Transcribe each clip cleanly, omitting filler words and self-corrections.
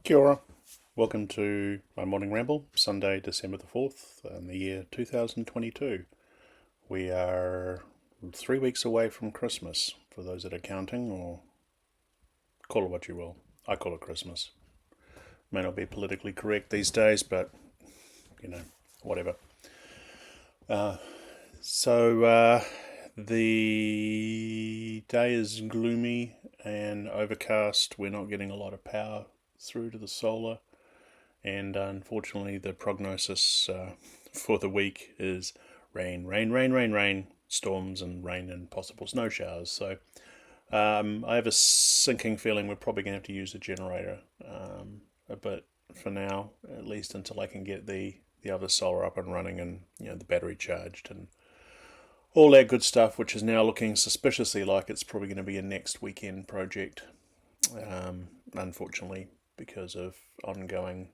Kia ora. Welcome to my morning ramble, Sunday, December the 4th, in the year 2022. We are 3 weeks away from Christmas, for those that are counting, or call it what you will. I call it Christmas. May not be politically correct these days, but, whatever. So the day is gloomy and overcast. We're not getting a lot of power through to the solar. And unfortunately, the prognosis for the week is rain, rain, rain, rain, rain, storms and rain and possible snow showers. So I have a sinking feeling we're probably going to have to use a generator. But for now, at least until I can get the other solar up and running and the battery charged and all that good stuff, which is now looking suspiciously like it's probably going to be a next weekend project. Unfortunately, because of ongoing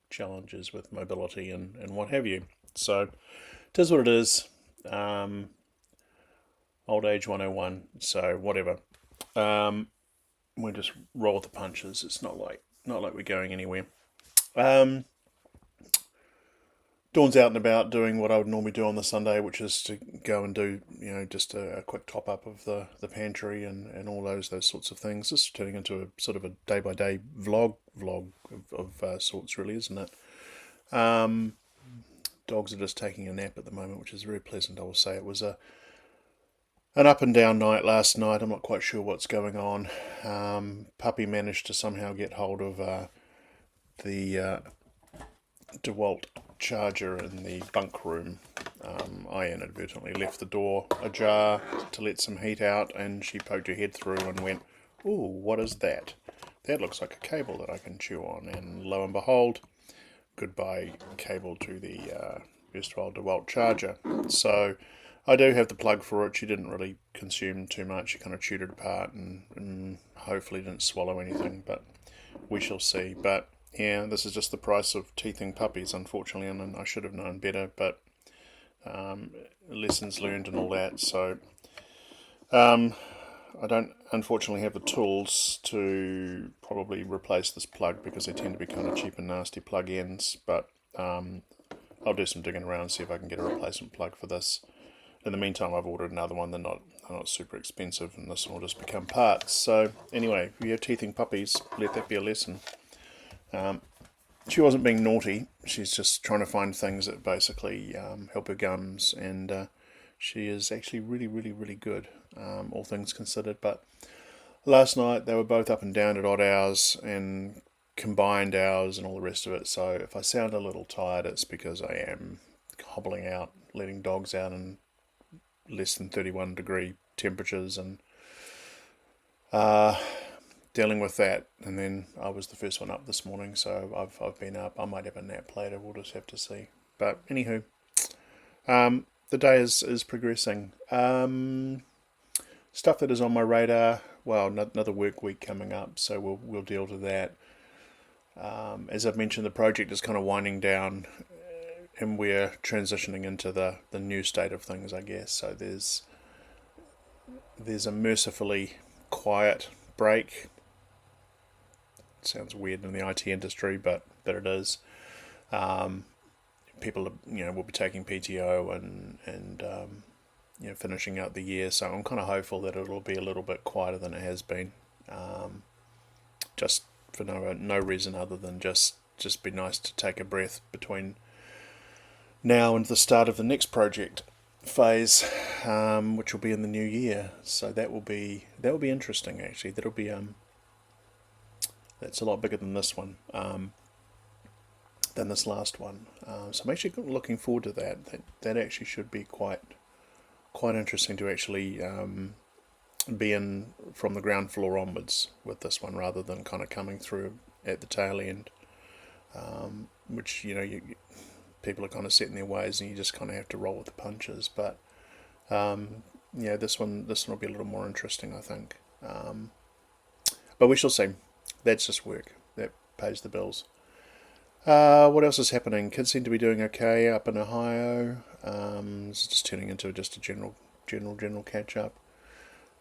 challenges with mobility and what have you. So it is what it is. Old age 101. So whatever. We just roll with the punches. It's not like we're going anywhere. Dawn's out and about doing what I would normally do on the Sunday, which is to go and do, just a quick top up of the pantry and all those sorts of things. Just turning into a sort of a day by day vlog of sorts, really, isn't it? Dogs are just taking a nap at the moment, which is very pleasant. I will say it was an up and down night last night. I'm not quite sure what's going on. Puppy managed to somehow get hold of the DeWalt charger in the bunk room. I inadvertently left the door ajar to let some heat out, and she poked her head through and went, "Ooh, what is that? That looks like a cable that I can chew on." And lo and behold, goodbye cable to the erstwhile DeWalt charger. So I do have the plug for it. She didn't really consume too much. She kind of chewed it apart and hopefully didn't swallow anything, but we shall see. But yeah, this is just the price of teething puppies, unfortunately, and I should have known better, but lessons learned and all that. So I don't, unfortunately, have the tools to probably replace this plug because they tend to be kind of cheap and nasty plug ends, but I'll do some digging around and see if I can get a replacement plug for this. In the meantime, I've ordered another one. They're not super expensive, and this one will just become parts. So anyway, if you have teething puppies, let that be a lesson. She wasn't being naughty. She's just trying to find things that basically help her gums, and she is actually really, really, really good, all things considered. But last night they were both up and down at odd hours and combined hours and all the rest of it. So if I sound a little tired, it's because I am hobbling out, letting dogs out in less than 31 degree temperatures and dealing with that. And then I was the first one up this morning, so I've been up. I might have a nap later. We'll just have to see. But anywho, the day is progressing. Stuff that is on my radar. Well, another work week coming up, so we'll deal with that. As I've mentioned, the project is kind of winding down, and we're transitioning into the new state of things, I guess. So there's a mercifully quiet break. It sounds weird in the IT industry, but it is. People, will be taking PTO and finishing out the year. So I'm kind of hopeful that it'll be a little bit quieter than it has been. Just for no reason other than just be nice to take a breath between now and the start of the next project phase, which will be in the new year. So that will be interesting, actually. That'll be that's a lot bigger than this one, than this last one. So I'm actually looking forward to that. That actually should be quite interesting to actually be in from the ground floor onwards with this one, rather than kind of coming through at the tail end, which people are kind of set in their ways and you just kind of have to roll with the punches. But this one will be a little more interesting, I think. But we shall see. That's just work. That pays the bills. What else is happening? Kids seem to be doing okay up in Ohio. It's just turning into just a general catch up.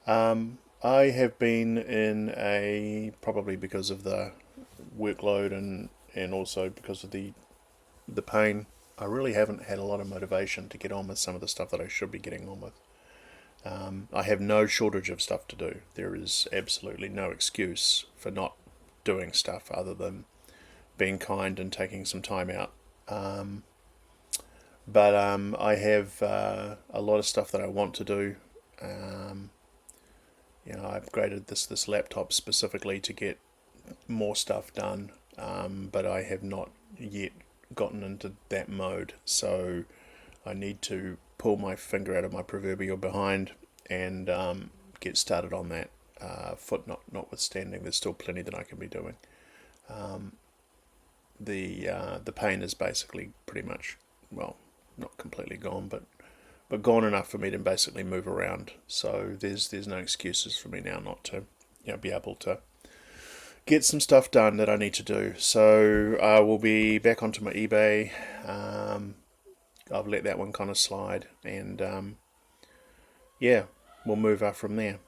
I have been in probably because of the workload and also because of the pain, I really haven't had a lot of motivation to get on with some of the stuff that I should be getting on with. I have no shortage of stuff to do. There is absolutely no excuse for not doing stuff other than being kind and taking some time out. But I have a lot of stuff that I want to do. I upgraded this laptop specifically to get more stuff done, but I have not yet gotten into that mode. So I need to pull my finger out of my proverbial behind and get started on that. Foot notwithstanding, there's still plenty that I can be doing. The pain is basically pretty much, well, not completely gone, but gone enough for me to basically move around. So there's no excuses for me now not to be able to get some stuff done that I need to do. So I will be back onto my eBay. I've let that one kind of slide, and we'll move up from there.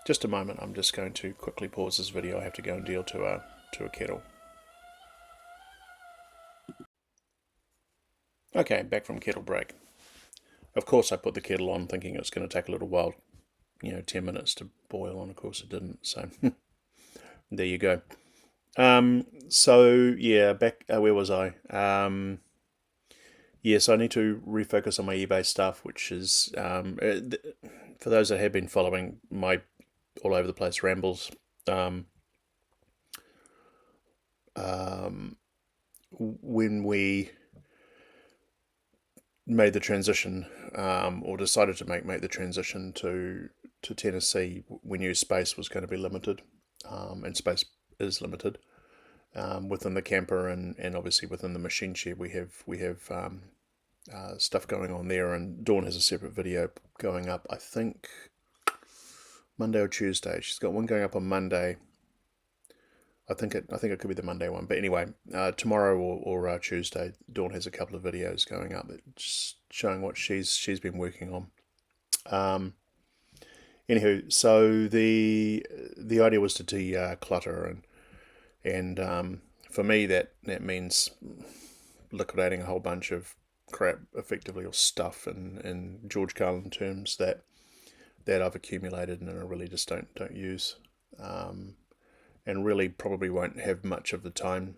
Just a moment, I'm just going to quickly pause this video. I have to go and deal to a kettle. Okay, back from kettle break. Of course I put the kettle on thinking it was going to take a little while, 10 minutes to boil, and of course it didn't, so there you go. Back, where was I? So I need to refocus on my eBay stuff, which is, for those that have been following my all over the place rambles, when we made the transition, or decided to make the transition to Tennessee, we knew space was going to be limited, and space is limited within the camper, and obviously within the machine shed. We have stuff going on there, and Dawn has a separate video going up, I think Monday or Tuesday. She's got one going up on Monday. I think it could be the Monday one, but anyway, tomorrow or Tuesday, Dawn has a couple of videos going up just showing what she's been working on. Anywho, so the idea was to declutter, and for me that means liquidating a whole bunch of crap, effectively, or stuff in George Carlin terms that I've accumulated and I really just don't use. And really probably won't have much time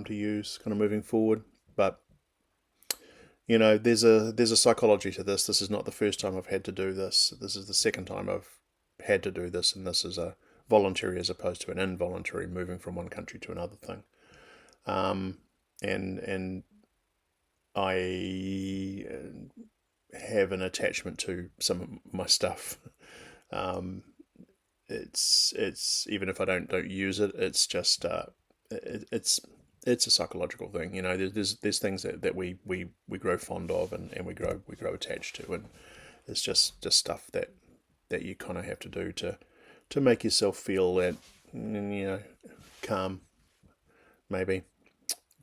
to use kind of moving forward. But there's a psychology to this. This is not the first time I've had to do this. This is the second time I've had to do this, and this is a voluntary as opposed to an involuntary moving from one country to another thing. And I have an attachment to some of my stuff. It's even if I don't use it, it's just it's a psychological thing. There's things that we grow fond of, and we grow attached to, and it's just stuff that you kind of have to do to make yourself feel that calm, maybe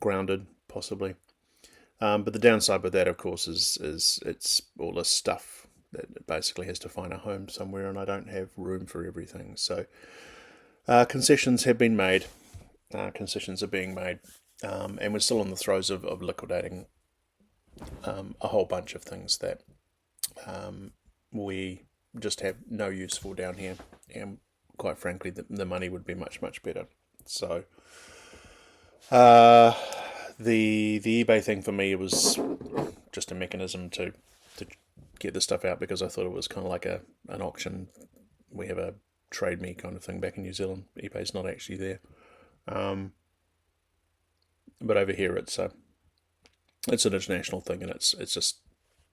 grounded, possibly. But the downside with that, of course, is it's all this stuff that basically has to find a home somewhere, and I don't have room for everything. So concessions have been made. Concessions are being made, and we're still in the throes of liquidating a whole bunch of things that we just have no use for down here, and quite frankly, the money would be much better. So the eBay thing for me was just a mechanism to get the stuff out, because I thought it was kind of like an auction. We have a Trade Me kind of thing back in New Zealand. eBay's not actually there, but over here it's an international thing, and it's just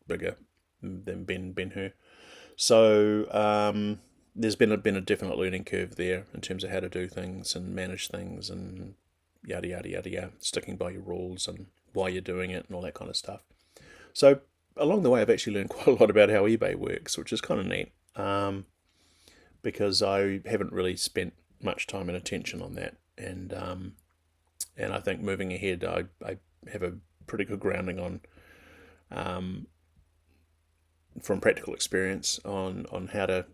bigger than Ben-Hur. So there's been a definite learning curve there in terms of how to do things and manage things and yada yada yada yada, sticking by your rules and why you're doing it and all that kind of stuff. So along the way, I've actually learned quite a lot about how eBay works, which is kind of neat, because I haven't really spent much time and attention on that, and I think moving ahead, I have a pretty good grounding on, from practical experience, on how to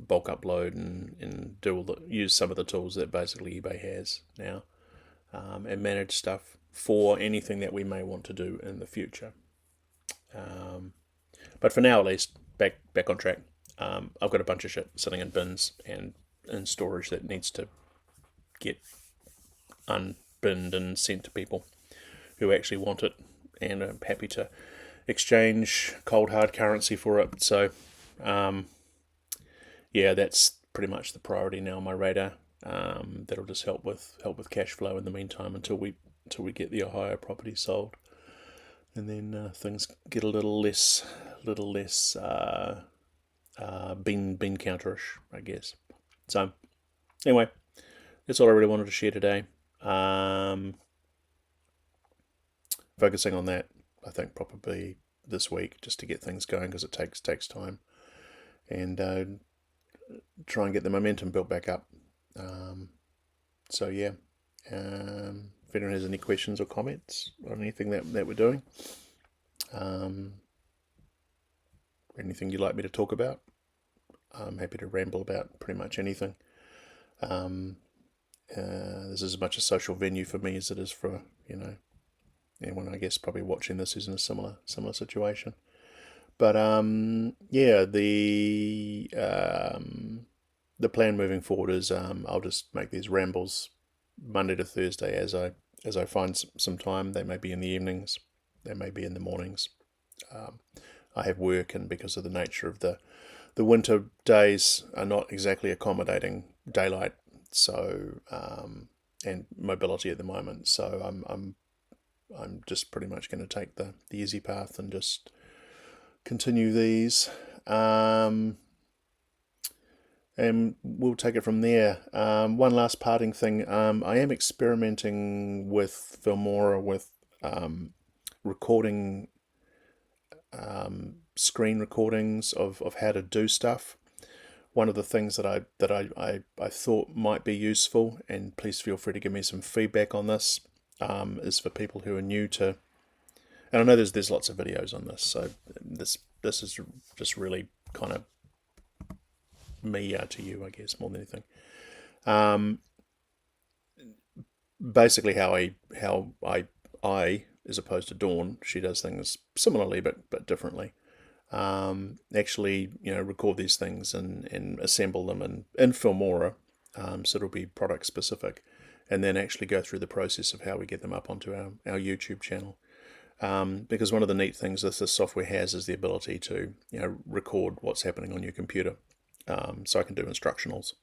bulk upload and use some of the tools that basically eBay has now, and manage stuff for anything that we may want to do in the future. But for now, at least, back on track. I've got a bunch of shit sitting in bins and in storage that needs to get unbinned and sent to people who actually want it, and I'm happy to exchange cold hard currency for it. So, yeah, that's pretty much the priority now on my radar. That'll just help with cash flow in the meantime until we get the Ohio property sold, and then things get a little less bean counterish, I guess. So anyway, that's all I really wanted to share today. Focusing on that, I think probably this week, just to get things going, because it takes time, and try and get the momentum built back up. So yeah, if anyone has any questions or comments on anything that we're doing, anything you'd like me to talk about, I'm happy to ramble about pretty much anything. This is as much a social venue for me as it is for anyone, I guess, probably watching this is in a similar situation. But yeah, the plan moving forward is I'll just make these rambles Monday to Thursday as I find some time. They may be in the evenings, they may be in the mornings. I have work, and because of the nature of the winter days are not exactly accommodating daylight, so and mobility at the moment. So I'm just pretty much going to take the easy path and just continue these, and we'll take it from there. One last parting thing. I am experimenting with Filmora with recording screen recordings of how to do stuff. One of the things that I thought might be useful, and please feel free to give me some feedback on this, is for people who are new to, and I know there's lots of videos on this, so this is just really kind of me to you, I guess, more than anything. Basically, how I as opposed to Dawn, she does things similarly but differently. Actually, record these things and assemble them in Filmora, so it'll be product specific, and then actually go through the process of how we get them up onto our YouTube channel. Because one of the neat things this software has is the ability to record what's happening on your computer. So I can do instructionals,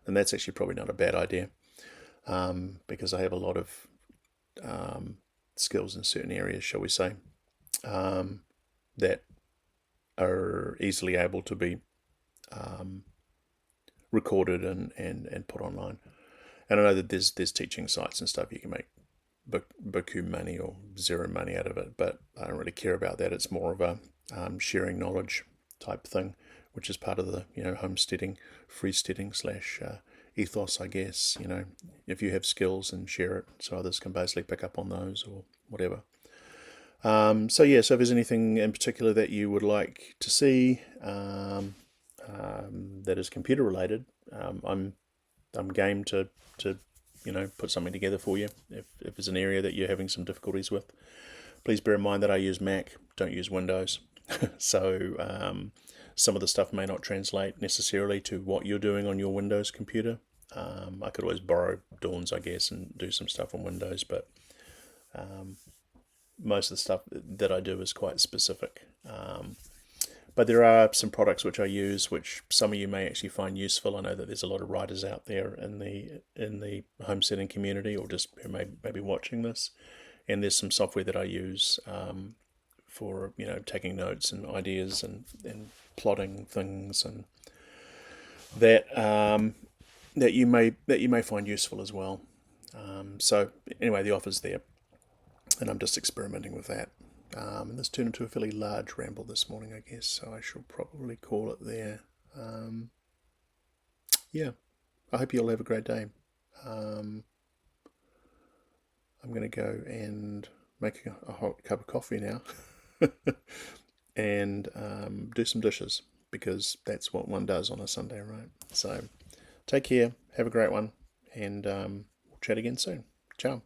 and that's actually probably not a bad idea, because I have a lot of skills in certain areas, shall we say, that are easily able to be recorded and put online. And I know that there's teaching sites and stuff you can make buku money or zero money out of it, but I don't really care about that. It's more of a sharing knowledge type thing, which is part of the homesteading, freesteading / ethos, I guess. If you have skills, and share it so others can basically pick up on those or whatever. So if there's anything in particular that you would like to see that is computer related, I'm game to put something together for you. If there's an area that you're having some difficulties with, please bear in mind that I use Mac, don't use Windows. So some of the stuff may not translate necessarily to what you're doing on your Windows computer. I could always borrow Dawn's, I guess, and do some stuff on Windows, but most of the stuff that I do is quite specific. But there are some products which I use, which some of you may actually find useful. I know that there's a lot of writers out there in the homesteading community, or just who may be watching this. And there's some software that I use for taking notes and ideas and plotting things, and that that you may find useful as well. So anyway, the offer's there, and I'm just experimenting with that. And this turned into a fairly large ramble this morning, I guess, so I shall probably call it there. Yeah, I hope you all have a great day. I'm going to go and make a hot cup of coffee now and do some dishes. because that's what one does on a Sunday, right? So take care, have a great one, and we'll chat again soon. Ciao.